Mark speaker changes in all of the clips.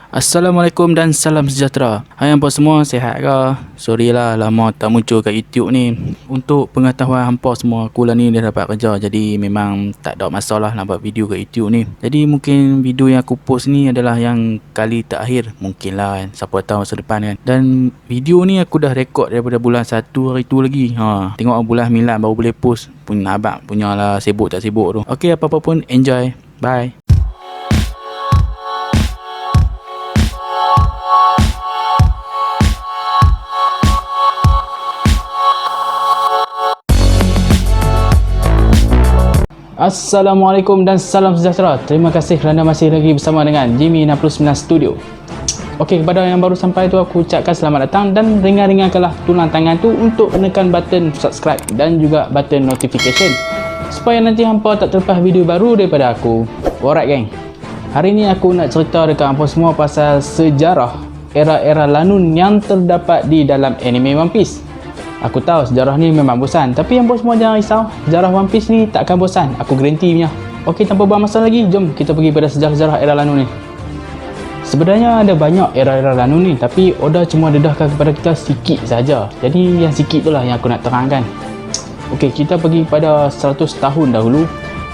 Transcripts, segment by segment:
Speaker 1: Assalamualaikum dan salam sejahtera. Hai hampa semua, sihat ke? Sorry lah lama tak muncul kat YouTube ni. Untuk pengetahuan hampa semua, aku lah ni dah dapat kerja, jadi memang tak ada masalah nak buat video kat YouTube ni. Jadi mungkin video yang aku post ni adalah yang kali terakhir, mungkin lah kan, siapa tahu masa depan kan. Dan video ni aku dah rekod daripada bulan 1 hari tu lagi. Tengok bulan 9 baru boleh post. Punya abang punya lah, sibuk tak sibuk tu. Okey, apa-apa pun enjoy. Bye. Assalamualaikum dan salam sejahtera. Terima kasih kerana masih lagi bersama dengan Jimmy 69 Studio. Okey, kepada yang baru sampai tu aku ucapkan selamat datang dan ringan-ringankanlah tulang tangan tu untuk menekan button subscribe dan juga button notification supaya nanti hampa tak terlepas video baru daripada aku. Alright geng. Hari ni aku nak cerita dekat hampa semua pasal sejarah era-era lanun yang terdapat di dalam anime One Piece. Aku tahu sejarah ni memang bosan, tapi yang bos semua jangan risau. Sejarah One Piece ni takkan bosan, aku garanti punya. Okey, tanpa buang masa lagi, jom kita pergi pada sejarah-sejarah era Lanun ni. Sebenarnya ada banyak era-era Lanun ni, tapi Oda cuma dedahkan kepada kita sikit saja. Jadi yang sikit itulah yang aku nak terangkan. Okey, kita pergi pada 100 tahun dahulu,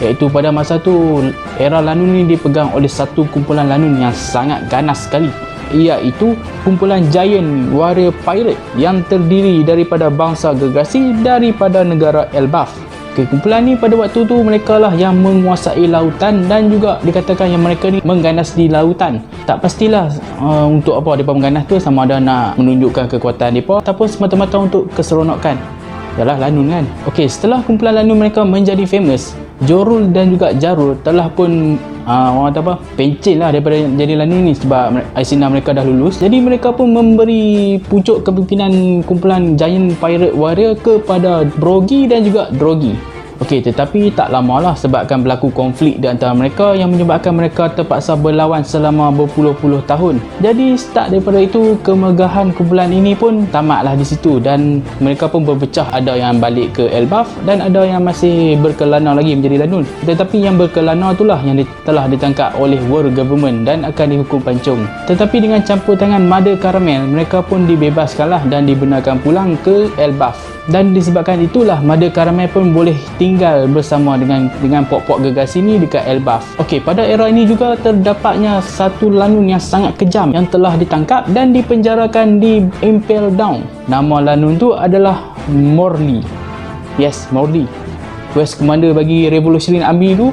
Speaker 1: iaitu pada masa tu era Lanun ni dipegang oleh satu kumpulan Lanun yang sangat ganas sekali, iaitu kumpulan Giant Warrior Pirate yang terdiri daripada bangsa gergasi daripada negara Elbaf. Okay, kumpulan ni pada waktu tu mereka lah yang menguasai lautan dan juga dikatakan yang mereka ni mengganas di lautan. Tak pastilah untuk apa mereka mengganas tu, sama ada nak menunjukkan kekuatan mereka ataupun semata-mata untuk keseronokan. Yalah Lanun kan. Okey, setelah kumpulan Lanun mereka menjadi famous, Jorul dan juga Jarul telah pun orang kata apa, pencen lah daripada jadi Lanun ni sebab Aisina mereka dah lulus. Jadi mereka pun memberi pucuk kepimpinan kumpulan Giant Pirate Warrior kepada Brogy dan juga Drogy. Okey, tetapi tak lama lah sebabkan berlaku konflik di antara mereka yang menyebabkan mereka terpaksa berlawan selama berpuluh-puluh tahun. Jadi start daripada itu, kemegahan kumpulan ini pun tamatlah di situ dan mereka pun berpecah. Ada yang balik ke Elbaf dan ada yang masih berkelana lagi menjadi Lanun. Tetapi yang berkelana itulah yang telah ditangkap oleh World Government dan akan dihukum pancung. Tetapi dengan campur tangan Mother Caramel, mereka pun dibebaskanlah dan dibenarkan pulang ke Elbaf. Dan disebabkan itulah Mother Caramel pun boleh tinggal bersama dengan pok-pok gergasi ni dekat Elbaf. Okey, pada era ini juga terdapatnya satu Lanun yang sangat kejam yang telah ditangkap dan dipenjarakan di Impel Down. Nama Lanun tu adalah Morley. Yes, Morley. Quest Commander bagi Revolutionary Army tu.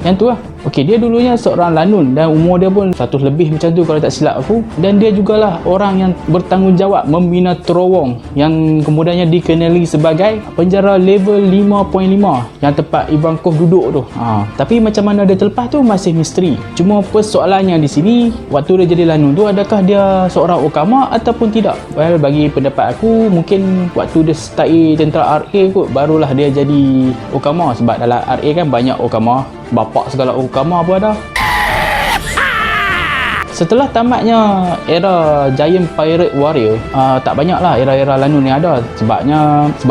Speaker 1: Yang tu lah. Okey, dia dulunya seorang Lanun dan umur dia pun 100 lebih macam tu kalau tak silap aku. Dan dia jugalah orang yang bertanggungjawab membina terowong yang kemudiannya dikenali sebagai penjara level 5.5 yang tempat Ivankov duduk tu. Tapi macam mana dia terlepas tu masih misteri. Cuma persoalannya di sini, waktu dia jadi Lanun tu, adakah dia seorang Okama ataupun tidak? Well, bagi pendapat aku, mungkin waktu dia start tentera RA kot, barulah dia jadi Okama. Sebab dalam RA kan banyak Okama, bapak segala Okama pun ada. Setelah tamatnya era Giant Pirate Warrior, tak banyaklah era-era Lanun yang ada sebab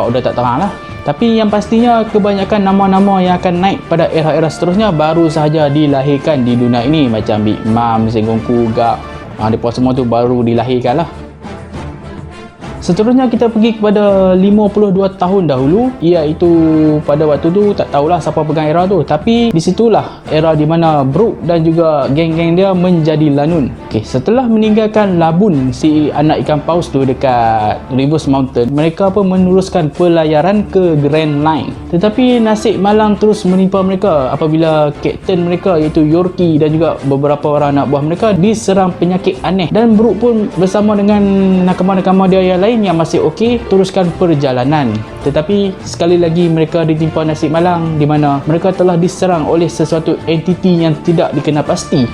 Speaker 1: udah tak terang lah. Tapi yang pastinya kebanyakan nama-nama yang akan naik pada era-era seterusnya baru sahaja dilahirkan di dunia ini, macam Big Mom, Sengoku, Garp. Mereka semua tu baru dilahirkan lah. Seterusnya kita pergi kepada 52 tahun dahulu, iaitu pada waktu tu tak tahulah siapa pegang era tu, tapi disitulah era di mana Brook dan juga geng-geng dia menjadi Lanun. Okey, setelah meninggalkan Labun, si anak ikan paus tu dekat Reverse Mountain, mereka pun meneruskan pelayaran ke Grand Line. Tetapi nasib malang terus menimpa mereka apabila kapten mereka iaitu Yorki dan juga beberapa orang anak buah mereka diserang penyakit aneh, dan Brook pun bersama dengan nakama-nakama dia yang lain yang masih okey teruskan perjalanan. Tetapi sekali lagi mereka ditimpa nasib malang di mana mereka telah diserang oleh sesuatu entiti yang tidak dikenal pasti.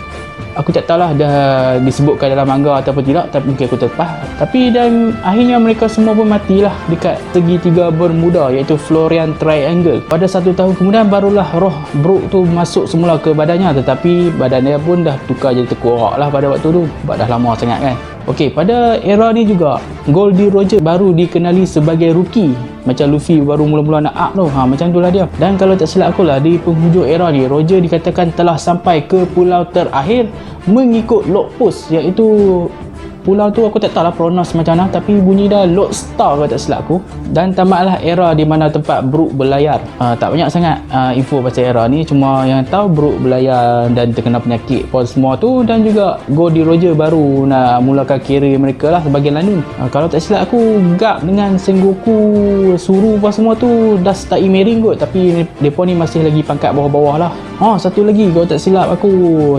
Speaker 1: Aku tak tahulah dah disebutkan dalam manga ataupun tidak, tapi mungkin aku terlepas. Tapi dan akhirnya mereka semua pun matilah dekat segitiga Bermuda, iaitu Florian Triangle. Pada 1 tahun kemudian barulah roh Brook tu masuk semula ke badannya, tetapi badannya pun dah tukar jadi tengkorak lah pada waktu tu sebab dah lama sangat kan. Okey, pada era ni juga Goldie Roger baru dikenali sebagai rookie macam Luffy baru mula-mula nak up tu. Macam tu lah dia. Dan kalau tak silap aku lah, di penghujung era ni Roger dikatakan telah sampai ke pulau terakhir mengikut log post, iaitu pulau tu aku tak tahu lah pronounce macam mana, tapi bunyi dah Lodestar kalau tak silap aku. Dan tamatlah era di mana tempat Brook berlayar. Tak banyak sangat info pasal era ni, cuma yang tahu Brook berlayar dan terkena penyakit pun semua tu, dan juga Goldie Roger baru nak mulakan career mereka lah sebagai lanun. Kalau tak silap aku, Garp dengan Sengoku, Suru apa semua tu dah start marrying kot, tapi mereka ni masih lagi pangkat bawah-bawah lah. Satu lagi kalau tak silap aku,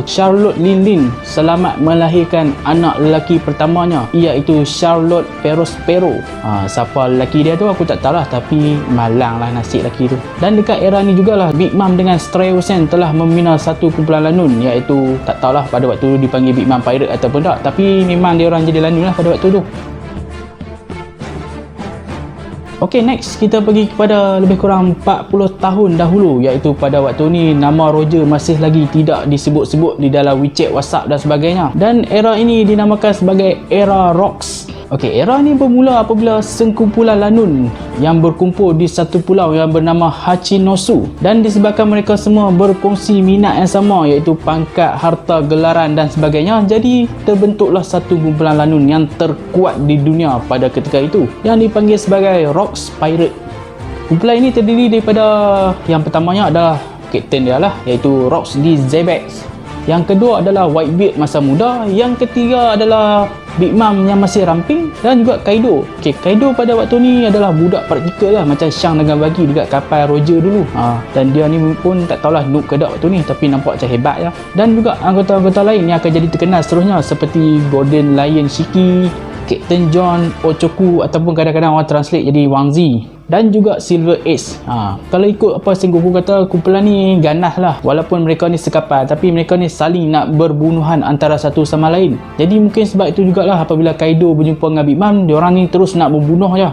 Speaker 1: Charlotte Lin selamat melahirkan anak lelaki pertamanya, iaitu Charlotte Perospero. Siapa lelaki dia tu aku tak tahu lah, tapi malang lah nasib lelaki tu. Dan dekat era ni jugalah Big Mom dengan Stray Ocean telah membina satu kumpulan lanun, iaitu tak tahulah pada waktu tu dipanggil Big Mom Pirate ataupun tak, tapi memang dia orang jadi lanun lah pada waktu tu. Ok, next kita pergi kepada lebih kurang 40 tahun dahulu, iaitu pada waktu ni nama Roger masih lagi tidak disebut-sebut di dalam WeChat, WhatsApp dan sebagainya. Dan era ini dinamakan sebagai era Rocks. Ok, era ni bermula apabila sekumpulan lanun yang berkumpul di satu pulau yang bernama Hachinosu, dan disebabkan mereka semua berkongsi minat yang sama, iaitu pangkat, harta, gelaran dan sebagainya, jadi terbentuklah satu kumpulan lanun yang terkuat di dunia pada ketika itu, yang dipanggil sebagai Rocks Pirate. Kumpulan ini terdiri daripada, yang pertamanya adalah kapten dia lah, iaitu Rocks D. Zebex. Yang kedua adalah Whitebeard masa muda. Yang ketiga adalah Big Mom yang masih ramping, dan juga Kaido. Okay, Kaido pada waktu ni adalah budak praktikal lah, macam Shang dengan Buggy dekat kapal Roger dulu. Dan dia ni pun tak tahulah noob ke tak waktu ni, tapi nampak macam hebat ya. Dan juga anggota-anggota lain yang akan jadi terkenal seterusnya, seperti Golden Lion Shiki, Captain John Ochoku, ataupun kadang-kadang orang translate jadi Wang Zi, dan juga Silver Ace. Kalau ikut apa Sengoku kata, kumpulan ni ganas lah, walaupun mereka ni sekapal, tapi mereka ni saling nak berbunuhan antara satu sama lain. Jadi mungkin sebab itu jugalah apabila Kaido berjumpa dengan Big Mom, diorang ni terus nak membunuh je.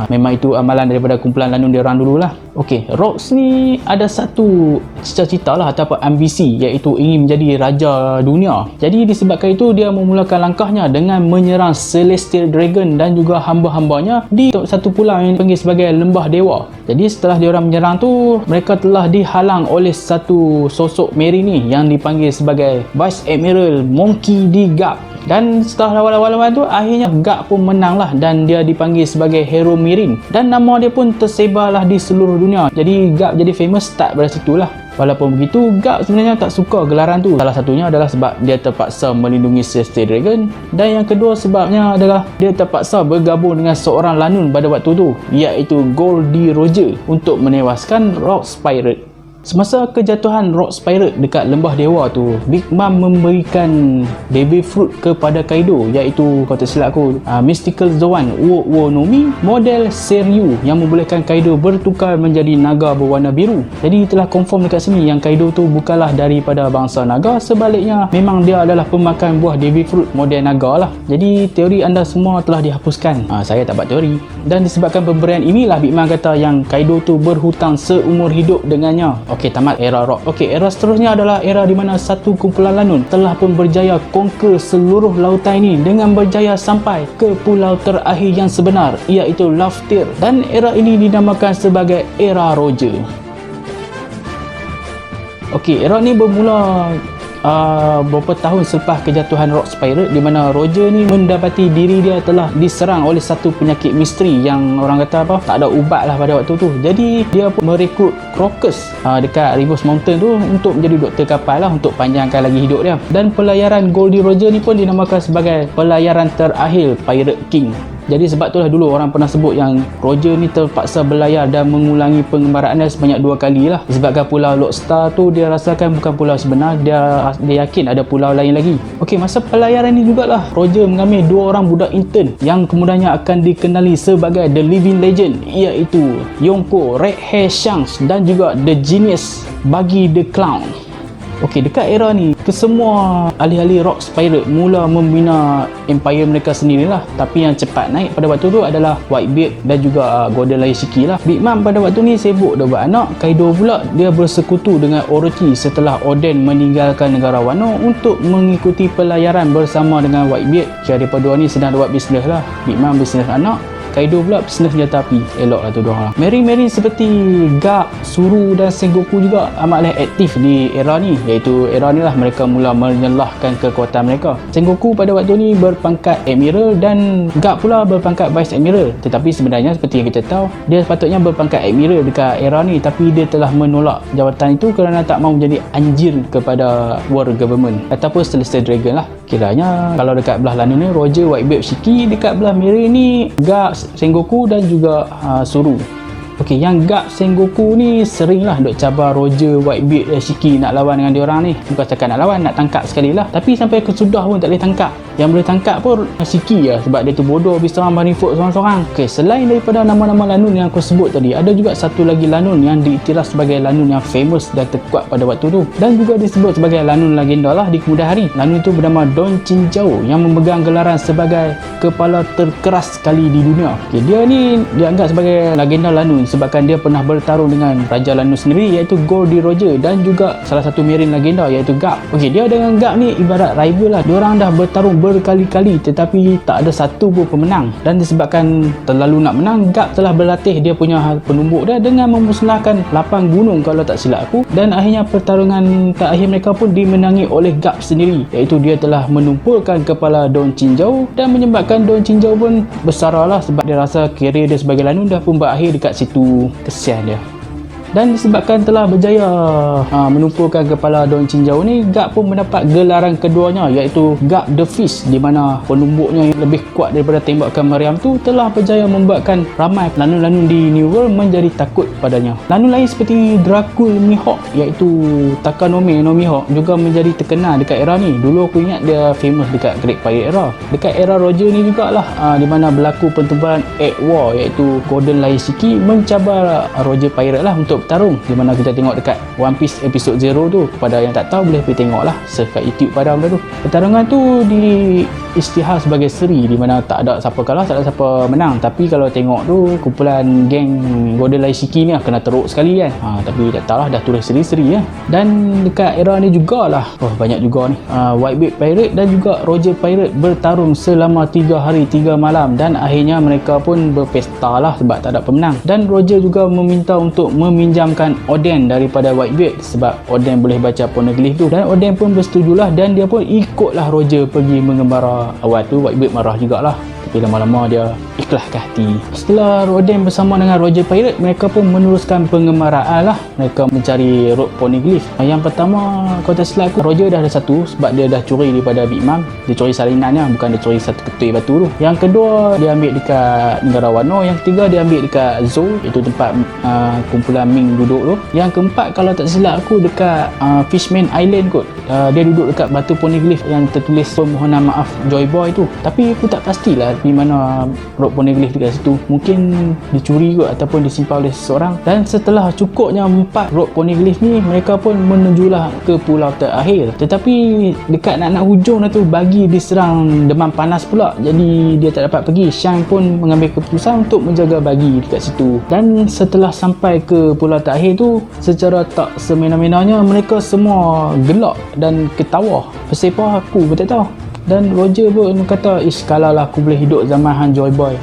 Speaker 1: Memang itu amalan daripada kumpulan lanun diorang dululah. Ok, Rocks ni ada satu cita-cita lah ataupun ambisi, iaitu ingin menjadi raja dunia. Jadi disebabkan itu dia memulakan langkahnya dengan menyerang Celestial Dragon dan juga hamba-hambanya di satu pulau yang dipanggil sebagai Lembah Dewa. Jadi setelah diorang menyerang tu, mereka telah dihalang oleh satu sosok Marine ni yang dipanggil sebagai Vice Admiral Monkey D. Garp. Dan setelah lawan-lawan tu, akhirnya Garp pun menang lah, dan dia dipanggil sebagai hero Marine, dan nama dia pun tersebarlah di seluruh dunia. Jadi Garp jadi famous start dari situ lah. Walaupun begitu, Garp sebenarnya tak suka gelaran tu. Salah satunya adalah sebab dia terpaksa melindungi Celestial Dragon, dan yang kedua sebabnya adalah dia terpaksa bergabung dengan seorang lanun pada waktu tu, iaitu Goldie Roger, untuk menewaskan Rocks Pirate. Semasa kejatuhan Rocks Pirate dekat Lembah Dewa tu, Big Mom memberikan baby fruit kepada Kaido, iaitu kalau tak silap aku Mystical Zoan Wo no Mi model Seryu, yang membolehkan Kaido bertukar menjadi naga berwarna biru. Jadi telah confirm dekat sini yang Kaido tu bukanlah daripada bangsa naga, sebaliknya memang dia adalah pemakan buah baby fruit model naga lah. Jadi teori anda semua telah dihapuskan. Saya tak buat teori. Dan disebabkan pemberian inilah Big Mom kata yang Kaido tu berhutang seumur hidup dengannya. Okey, tamat era Rock. Okey, era seterusnya adalah era di mana satu kumpulan lanun telah pun berjaya conquer seluruh lautan ini dengan berjaya sampai ke pulau terakhir yang sebenar, iaitu Laftir. Dan era ini dinamakan sebagai era Roger. Okey, era ni bermula beberapa tahun selepas kejatuhan Rocks Pirate, di mana Roger ni mendapati diri dia telah diserang oleh satu penyakit misteri yang orang kata apa, tak ada ubat lah pada waktu tu. Jadi dia pun merekrut Crocus dekat Rivers Mountain tu untuk menjadi doktor kapal lah, untuk panjangkan lagi hidup dia. Dan pelayaran Goldie Roger ni pun dinamakan sebagai pelayaran terakhir Pirate King. Jadi sebab itulah dulu orang pernah sebut yang Roger ni terpaksa berlayar dan mengulangi pengembaraan dia sebanyak 2 kali lah. Disebabkan pulau Lodestar tu dia rasakan bukan pulau sebenar, dia yakin ada pulau lain lagi. Okey, masa pelayaran ni jugalah Roger mengambil 2 orang budak intern yang kemudiannya akan dikenali sebagai The Living Legend, iaitu Yonko Red Hair Shanks dan juga The Genius Buggy the Clown. Okey, dekat era ni, kesemua ahli-ahli Rocks Pirate mula membina empire mereka sendirilah. Tapi yang cepat naik pada waktu tu adalah Whitebeard dan juga Golden Lion Shiki lah. Big Mom pada waktu ni sibuk dah buat anak. Kaido pula dia bersekutu dengan Orochi setelah Oden meninggalkan negara Wano untuk mengikuti pelayaran bersama dengan Whitebeard. Kira mereka dua ni sedang buat bisnes lah. Big Mom bisnes anak, Kaido pula pesenah senjata api. Elok lah tu diorang lah. Marine seperti Garp, Zoro dan Sengoku juga amatlah aktif di era ni, iaitu era ni lah mereka mula menyelahkan kekuatan mereka. Sengoku pada waktu ni berpangkat Admiral dan Garp pula berpangkat Vice Admiral, tetapi sebenarnya seperti yang kita tahu, dia sepatutnya berpangkat Admiral dekat era ni, tapi dia telah menolak jawatan itu kerana tak mahu menjadi anjir kepada World Government ataupun Celestial Dragon lah. Kiranya kalau dekat belah Lanu ni Roger, Whitebeard, Shiki, dekat belah Marine ni Garp, Sengoku dan juga Zoro. Okey, yang Garp, Sengoku ni sering lah duk cabar Roger, Whitebeard dan Shiki nak lawan dengan diorang ni. Bukan cakap nak lawan, nak tangkap sekali lah, tapi sampai ke sudah pun tak boleh tangkap. Yang boleh tangkap pun Shiki lah, sebab dia tu bodoh habis serang Marineford seorang-seorang. Okey, selain daripada nama-nama Lanun yang aku sebut tadi, ada juga satu lagi Lanun yang diiktiraf sebagai Lanun yang famous dan terkuat pada waktu tu, dan juga disebut sebagai Lanun legenda lah di kemudian hari. Lanun tu bernama Don Chinzhou yang memegang gelaran sebagai kepala terkeras sekali di dunia. Okey, dia ni dianggap sebagai legenda Lanun sebabkan dia pernah bertarung dengan Raja Lanun sendiri, iaitu Goldie Roger, dan juga salah satu Marine legenda iaitu Garp. Okey, dia dengan Garp ni ibarat rival lah. Diorang dah bertarung berkali-kali tetapi tak ada satu pun pemenang, dan disebabkan terlalu nak menang, Garp telah berlatih dia punya penumbuk dia dengan memusnahkan 8 gunung kalau tak silap aku, dan akhirnya pertarungan terakhir mereka pun dimenangi oleh Garp sendiri, iaitu dia telah menumpulkan kepala Don Chinzhou dan menyebabkan Don Chinzhou pun bersarahlah sebab dia rasa kerjaya dia sebagai Lanun dah pun berakhir dekat situ. Kesian dia. Dan disebabkan telah berjaya menumpulkan kepala Don Chinzhou ni, Garp pun mendapat gelaran keduanya, iaitu Garp the Fist, di mana penumbuknya yang lebih kuat daripada tembakan meriam tu telah berjaya membuatkan ramai Lanun-Lanun di New World menjadi takut padanya. Lanun lain seperti Dracul Mihawk, iaitu Takanome no Mihawk, juga menjadi terkenal dekat era ni. Dulu aku ingat dia famous dekat Great Pirate era. Dekat era Roger ni jugalah di mana berlaku pertempuran Egg War, iaitu Golden Lion Shiki mencabar Roger Pirate lah untuk bertarung, di mana kita tengok dekat One Piece episode 0 tu. Kepada yang tak tahu boleh pergi tengok lah, search kat YouTube pada benda tu. Pertarungan tu di isytihar sebagai seri, di mana tak ada siapa kalah, tak ada siapa menang, tapi kalau tengok tu kumpulan geng Golden Lion Shiki ni lah kena teruk sekali kan. Tapi tak tahu lah, dah tulis seri-seri lah. Dan dekat era ni jugalah, banyak juga ni Whitebeard Pirate dan juga Roger Pirate bertarung selama 3 hari 3 malam, dan akhirnya mereka pun berpesta lah sebab tak ada pemenang. Dan Roger juga meminta untuk meminjamkan Oden daripada Whitebeard sebab Oden boleh baca poneglyph tu, dan Oden pun bersetujulah, dan dia pun ikutlah Roger pergi mengembara. Awal tu Whitebeard marah jugalah, tapi lama-lama dia ikhlas ke hati. Setelah Oden bersama dengan Roger Pirate, mereka pun meneruskan pengembaraan lah. Mereka mencari road poneglyph. Yang pertama, kalau tak silap aku, Roger dah ada satu sebab dia dah curi daripada Big Mom. Dia curi salinannya, bukan dia curi satu ketui batu tu. Yang kedua dia ambil dekat Negara Wano. Yang ketiga dia ambil dekat Zou, iaitu tempat kumpulan Ming duduk tu. Yang keempat kalau tak silap aku dekat Fishman Island kot. Dia duduk dekat batu poneglyph yang tertulis permohonan maaf Joy Boy tu, tapi aku tak pastilah di mana road poneglyph dekat situ. Mungkin dicuri kot ataupun disimpan oleh seseorang. Dan setelah cukupnya 4 road poneglyph ni, mereka pun menujulah ke pulau terakhir. Tetapi dekat nak hujung dah tu, bagi diserang demam panas pula, jadi dia tak dapat pergi. Shang pun mengambil keputusan untuk menjaga bagi dekat situ. Dan setelah sampai ke pulau terakhir tu, secara tak semena-menanya mereka semua gelak dan ketawa. Siapa aku pun tak tahu. Dan Roger pun kata, kalau lah aku boleh hidup zaman Han Joy Boy.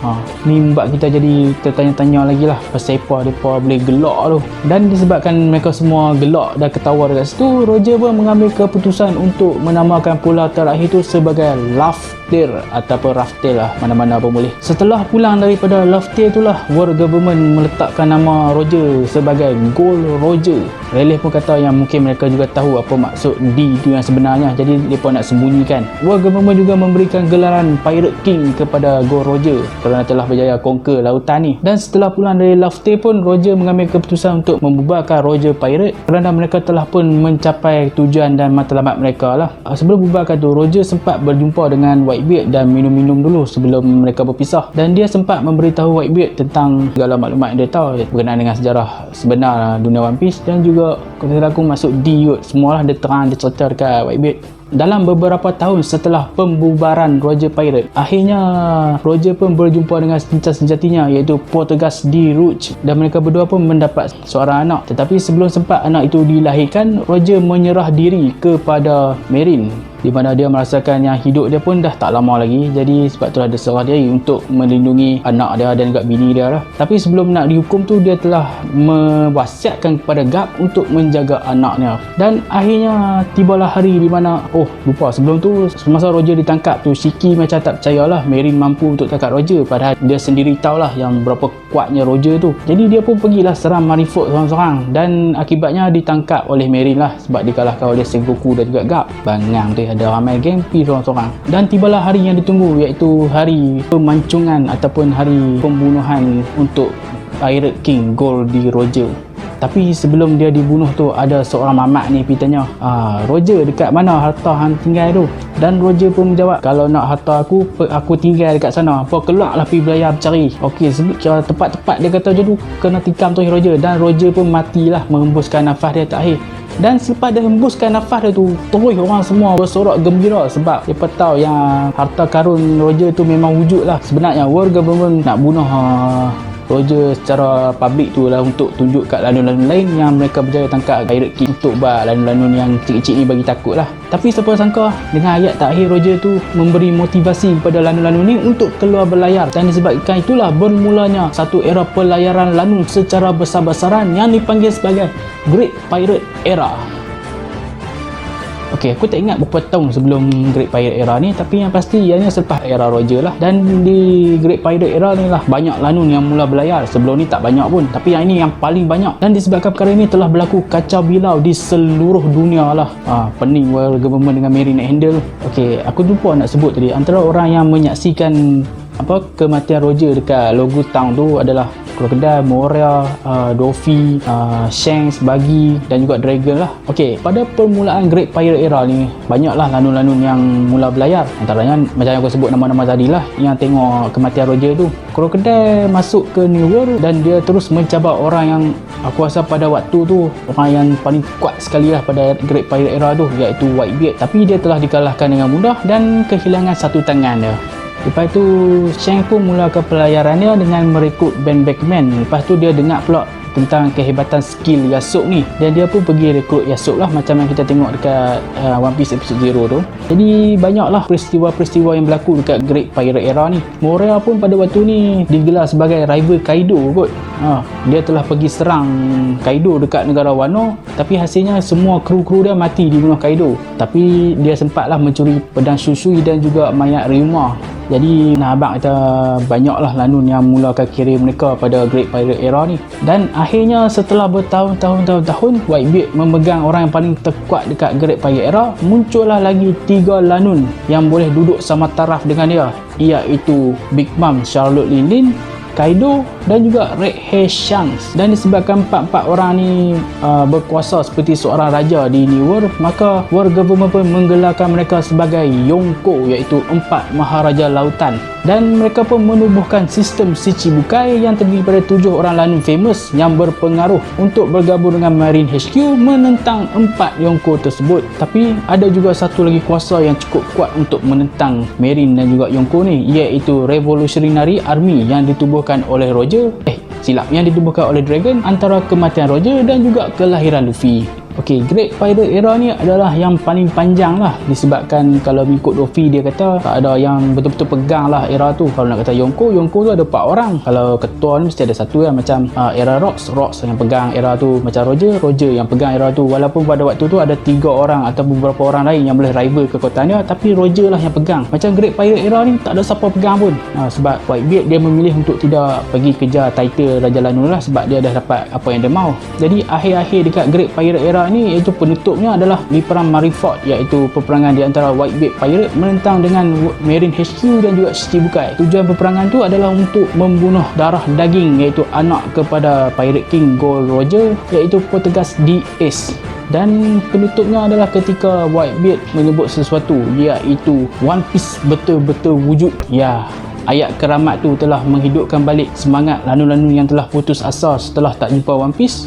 Speaker 1: Ni membuat kita jadi tertanya-tanya lagi lah, pasal apa mereka boleh gelak tu. Dan disebabkan mereka semua gelak dan ketawa dekat situ, Roger pun mengambil keputusan untuk menamakan pulau terakhir tu sebagai Laughtale ataupun Raftel lah, mana-mana pun boleh. Setelah pulang daripada Laughtale tu lah, World Government meletakkan nama Roger sebagai Gold Roger. Relief pun kata yang mungkin mereka juga tahu apa maksud D tu yang sebenarnya, jadi mereka nak sembunyikan. World Government juga memberikan gelaran Pirate King kepada Gold Roger kerana telah berjaya conquer lautan ni. Dan setelah pulang dari Laughtale pun, Roger mengambil keputusan untuk membubarkan Roger Pirate kerana mereka telah pun mencapai tujuan dan matlamat mereka lah. Sebelum bubarkan tu, Roger sempat berjumpa dengan Whitebeard dan minum-minum dulu sebelum mereka berpisah, dan dia sempat memberitahu Whitebeard tentang segala maklumat yang dia tahu berkenaan dengan sejarah sebenar dunia One Piece, dan juga kalau aku masuk D kot, semualah dia terang, dia cerita dekat Whitebeard. Dalam beberapa tahun setelah pembubaran Roger Pirate, akhirnya Roger pun berjumpa dengan cinta sejatinya, iaitu Portegas D. Rouge, dan mereka berdua pun mendapat seorang anak. Tetapi sebelum sempat anak itu dilahirkan, Roger menyerah diri kepada Marine. di mana dia merasakan yang hidup dia pun dah tak lama lagi. Jadi sebab itulah dia serah diri untuk melindungi anak dia dan juga bini dia lah. Tapi sebelum nak dihukum tu, dia telah mewasiatkan kepada Garp untuk menjaga anaknya. Dan akhirnya tibalah hari di mana, lupa sebelum tu, semasa Roger ditangkap tu, Shiki macam tak percayalah Meryn mampu untuk tangkap Roger, padahal dia sendiri tahulah yang berapa kuatnya Roger tu. Jadi dia pun pergilah serang Marineford seorang-seorang, dan akibatnya ditangkap oleh Meryn lah, sebab dikalahkan oleh Sengoku dan juga Garp. Bangang tu ada ramai geng pergi seorang-seorang. Dan tibalah hari yang ditunggu, iaitu hari pemancongan ataupun hari pembunuhan untuk Pirate King Goldie Roger. Tapi sebelum dia dibunuh tu, ada seorang mamat ni pergi tanya, Roger, dekat mana harta hang tinggal tu? Dan Roger pun menjawab, kalau nak harta aku tinggal dekat sana. Apa, keluarlah pergi belayar bercari. Okey, kira tepat-tepat dia kata je tu, kena tikam tu Roger. Dan Roger pun matilah, menghembuskan nafas dia terakhir. Dan selepas dia hembuskan nafas dia tu, terus orang semua bersorak gembira sebab dia tahu yang harta karun Roger tu memang wujud lah. Sebenarnya World Government nak bunuh Roger secara public tu lah, untuk tunjuk kat lanun-lanun lain yang mereka berjaya tangkap Pirate King, untuk buat lanun-lanun yang kecil-kecil ni bagi takut lah. Tapi siapa sangka dengan ayat terakhir Roger tu memberi motivasi kepada lanun-lanun ni untuk keluar berlayar, dan disebabkan itulah bermulanya satu era pelayaran lanun secara besar-besaran yang dipanggil sebagai Great Pirate Era. Okey, aku tak ingat berapa tahun sebelum Great Pirate Era ni, tapi yang pasti ianya selepas era Roger lah. Dan di Great Pirate Era ni lah banyak lanun yang mula berlayar. Sebelum ni tak banyak pun, tapi yang ini yang paling banyak. Dan disebabkan perkara ini telah berlaku kacau bilau di seluruh dunia lah. Pening World Government dengan Meryn nak handle. Okey, aku lupa nak sebut tadi, antara orang yang menyaksikan kematian Roger dekat Logu Town tu adalah Crocodile, Moria, Doffy, Shanks, Buggy dan juga Dragon lah. Okey, pada permulaan Great Pirate Era ni, banyaklah lanun-lanun yang mula berlayar. Antaranya macam yang aku sebut nama-nama tadi lah, yang tengok kematian Roger tu. Crocodile masuk ke New World dan dia terus mencabar orang yang aku rasa pada waktu tu orang yang paling kuat sekali lah pada Great Pirate Era tu, iaitu Whitebeard. Tapi dia telah dikalahkan dengan mudah dan kehilangan satu tangan dia. Lepas tu Shanks pun mulakan pelayarannya dengan merekrut Ben Beckman. Lepas tu dia dengar pula tentang kehebatan skill Yasop ni, dan dia pun pergi rekrut Yasop lah, macam yang kita tengok dekat One Piece episode 0 tu. Jadi banyaklah peristiwa-peristiwa yang berlaku dekat Great Pirate Era ni. Moria pun pada waktu ni digelar sebagai rival Kaido kot. Dia telah pergi serang Kaido dekat negara Wano, tapi hasilnya semua kru-kru dia mati dibunuh Kaido. Tapi dia sempatlah mencuri pedang Shushui dan juga mayat Ryuma. Jadi abang kata banyaklah lanun yang mulakan kirim mereka pada Great Pirate Era ni. Dan akhirnya setelah bertahun-tahun Whitebeard memegang orang yang paling terkuat dekat Great Pirate Era, muncullah lagi 3 lanun yang boleh duduk sama taraf dengan dia, iaitu Big Mom Charlotte Lin, Kaido dan juga Red Hair Shanks. Dan disebabkan 4 orang ni berkuasa seperti seorang raja di New World, maka World Government pun menggelarkan mereka sebagai Yonko, iaitu 4 Maharaja Lautan. Dan mereka pun menubuhkan sistem Shichibukai yang terdiri pada 7 orang lanun famous yang berpengaruh untuk bergabung dengan Marine HQ menentang 4 Yonko tersebut. Tapi ada juga satu lagi kuasa yang cukup kuat untuk menentang Marine dan juga Yonko ni, iaitu Revolutionary Army yang ditubuhkan oleh Roger, yang ditubuhkan oleh Dragon antara kematian Roger dan juga kelahiran Luffy. Okey, Great Pirate Era ni adalah yang paling panjang lah, disebabkan kalau mengikut Luffy dia kata tak ada yang betul-betul pegang lah era tu. Kalau nak kata Yonko tu ada 4 orang. Kalau ketua ni mesti ada satu lah, macam era Rocks yang pegang era tu, macam Roger yang pegang era tu. Walaupun pada waktu tu ada 3 orang atau beberapa orang lain yang boleh rival kekuatannya, tapi Roger lah yang pegang. Macam Great Pirate Era ni tak ada siapa pegang pun. Sebab Whitebeard dia memilih untuk tidak pergi kejar title Raja Lanun lah, sebab dia dah dapat apa yang dia mahu. Jadi akhir-akhir dekat Great Pirate Era ni, iaitu penutupnya adalah di perang Marineford, iaitu peperangan di antara Whitebeard Pirate menentang dengan Marine HQ dan juga Shichibukai. Tujuan peperangan tu adalah untuk membunuh darah daging, iaitu anak kepada Pirate King Gold Roger, iaitu petegas The Ace. Dan penutupnya adalah ketika Whitebeard menyebut sesuatu, iaitu One Piece betul-betul wujud. Ayat keramat tu telah menghidupkan balik semangat lanun-lanun yang telah putus asa setelah tak jumpa One Piece.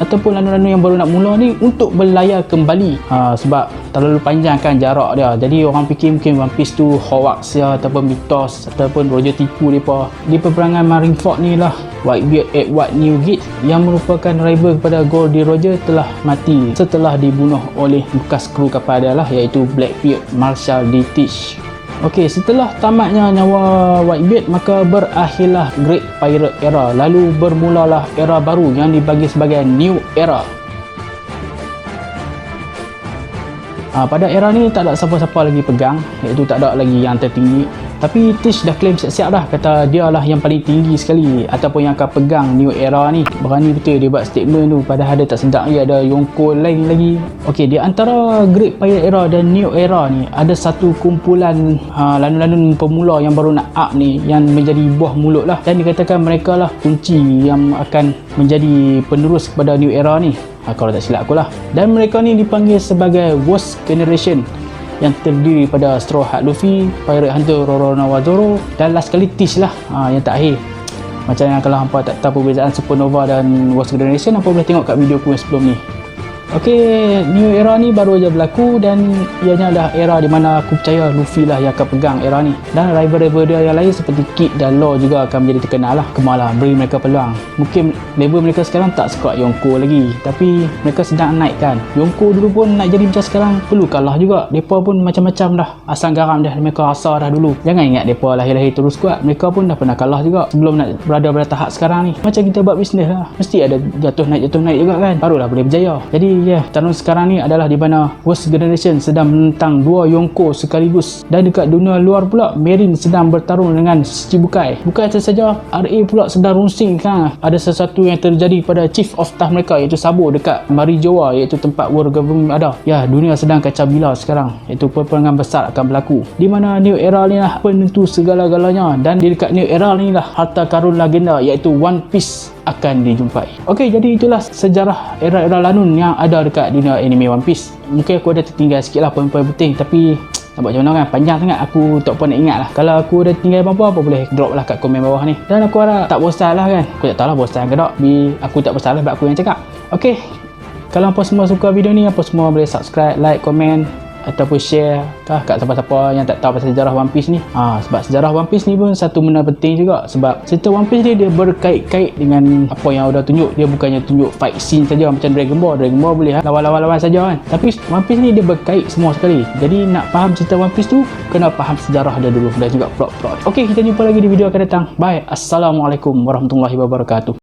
Speaker 1: ataupun lanun-lanun yang baru nak mula ni untuk berlayar kembali. Sebab terlalu panjang kan jarak dia, jadi orang fikir mungkin One Piece tu hoax ya, ataupun mitos, ataupun Roger tipu mereka. Di peperangan Marineford ni lah, Whitebeard Edward Newgate yang merupakan rival kepada Goldie Roger telah mati setelah dibunuh oleh bekas kru kapal dia lah, iaitu Blackbeard Marshal Dietrich. Okey, setelah tamatnya nyawa Whitebeard, maka berakhirlah Great Pirate Era, lalu bermulalah era baru yang dibagi sebagai New Era. Pada era ni tak ada siapa-siapa lagi pegang, iaitu tak ada lagi yang tertinggi. Tapi Tish dah claim siap-siap dah, kata dia lah yang paling tinggi sekali ataupun yang akan pegang New Era ni. Berani betul dia buat statement tu, padahal dia tak sedar lagi ada Yonko lain lagi. Okey, di antara Great Pirate Era dan New Era ni ada satu kumpulan lanun-lanun pemula yang baru nak up ni, yang menjadi buah mulut lah, dan dikatakan mereka lah kunci yang akan menjadi penerus kepada New Era ni, kalau tak silap aku lah. Dan mereka ni dipanggil sebagai Worst Generation, yang terdiri pada Straw Hat Luffy, Pirate Hunter Roronoa Zoro, dan last kali Tish lah, yang terakhir. Macam yang kalau hampa tak tahu perbezaan Supernova dan Worst Generation, hampa boleh tengok kat video aku yang sebelum ni. Okey, New Era ni baru aja berlaku, dan ianya adalah era di mana aku percaya Luffy lah yang akan pegang era ni, dan rival-rival dia yang lain seperti Kid dan Law juga akan menjadi terkenal lah. Kemalah beri mereka peluang. Mungkin level mereka sekarang tak sekuat Yonko lagi, tapi mereka sedang naikkan. Yonko dulu pun nak jadi macam sekarang perlu kalah juga. Mereka pun macam-macam dah, asam garam dah mereka asal dah dulu. Jangan ingat mereka lahir-lahir terus kuat, mereka pun dah pernah kalah juga sebelum nak berada pada tahap sekarang ni. Macam kita buat bisnes lah, mesti ada jatuh naik juga kan, barulah boleh berjaya. Jadi tahun sekarang ni adalah di mana Worst Generation sedang menentang dua Yonko sekaligus, dan dekat dunia luar pula Marine sedang bertarung dengan Shichibukai. Bukan itu saja, RA pula sedang rungsing kan, ada sesuatu yang terjadi pada Chief of Staff mereka, iaitu Sabo, dekat Marijoa, iaitu tempat World Government ada. Ya, dunia sedang kacau bila sekarang, iaitu peperangan besar akan berlaku, di mana New Era ni lah penentu segala-galanya, dan di dekat New Era ni lah harta karun legenda, iaitu One Piece akan dijumpai. Okey, jadi itulah sejarah era-era lanun yang ada dekat dunia anime One Piece. Mungkin aku ada tertinggal sikit lah poin-poin penting, tapi nak buat macam mana kan, panjang sangat, aku tak pernah nak ingat lah. Kalau aku ada tinggal apa-apa, boleh drop lah kat komen bawah ni. Dan aku harap tak bosan lah kan, aku tak tahu lah bosan ke tak, aku tak bosan lah sebab aku yang cakap. Okey, kalau apa semua suka video ni, apa semua boleh subscribe, like, komen, ataupun share kat siapa-siapa yang tak tahu pasal sejarah One Piece ni. Sebab sejarah One Piece ni pun satu benda penting juga, sebab cerita One Piece ni dia berkait-kait dengan apa yang udah tunjuk. Dia bukannya tunjuk fight scene saja macam Dragon Ball boleh lawan-lawan saja kan, tapi One Piece ni dia berkait semua sekali. Jadi nak faham cerita One Piece tu, kena faham sejarah dia dulu dan juga plot. Okey, kita jumpa lagi di video akan datang. Bye, assalamualaikum warahmatullahi wabarakatuh.